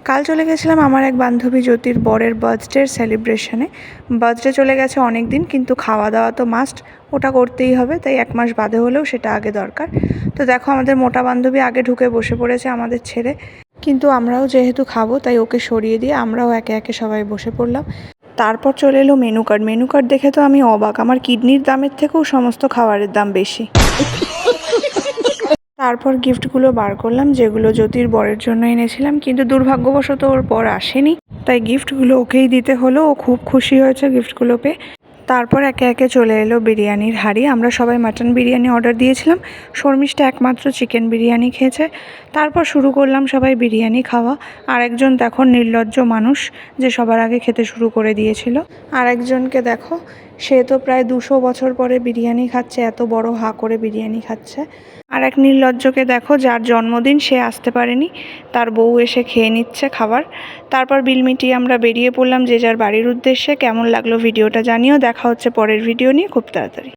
কাল চলে গেছিলাম আমার এক বান্ধবী জ্যোতির বরের বার্থডের সেলিব্রেশনে। বার্থডে চলে গেছে অনেক দিন, কিন্তু খাওয়া দাওয়া তো মাস্ট, ওটা করতেই হবে। তাই 1 মাস বাদে হলেও সেটা আগে দরকার। তো দেখো, আমাদের মোটা বান্ধবী আগে ঢুকে বসে পড়েছে আমাদের ছেড়ে, কিন্তু আমরাও যেহেতু খাবো তাই ওকে সরিয়ে দিয়ে আমরাও একে একে সবাই বসে পড়লাম। তারপর চলে এলো মেনু কার্ড। মেনু কার্ড দেখে তো আমি অবাক, আমার কিডনির দামের থেকেও সমস্ত খাবারের দাম বেশি। তারপর গিফটগুলো বার করলাম, যেগুলো জ্যোতির বরের জন্য এনেছিলাম, কিন্তু দুর্ভাগ্যবশত ওর বর আসেনি, তাই গিফটগুলো ওকেই দিতে হলো। ও খুব খুশি হয়েছে গিফটগুলো পেয়ে। তারপর একে একে চলে এলো বিরিয়ানির হাঁড়ি। আমরা সবাই মাটন বিরিয়ানি অর্ডার দিয়েছিলাম, শর্মিষ্ঠা একমাত্র চিকেন বিরিয়ানি খেয়েছে। তারপর শুরু করলাম সবাই বিরিয়ানি খাওয়া। আরেকজন দেখো নির্লজ্জ মানুষ, যে সবার আগে খেতে শুরু করে দিয়েছিল। আরেকজনকে দেখো, সে তো প্রায় 200 বছর পরে বিরিয়ানি খাচ্ছে, এত বড় হাঁ করে বিরিয়ানি খাচ্ছে। আর এক নির্লজ্জকে দেখো, যার জন্মদিন সে আসতে পারেনি, তার বউ এসে খেয়ে নিচ্ছে খাবার। তারপর বিল মিটিয়ে আমরা বেরিয়ে পড়লাম যে যার বাড়ির উদ্দেশ্যে। কেমন লাগলো ভিডিওটা জানিও। দেখা হচ্ছে পরের ভিডিও নিয়ে খুব তাড়াতাড়ি।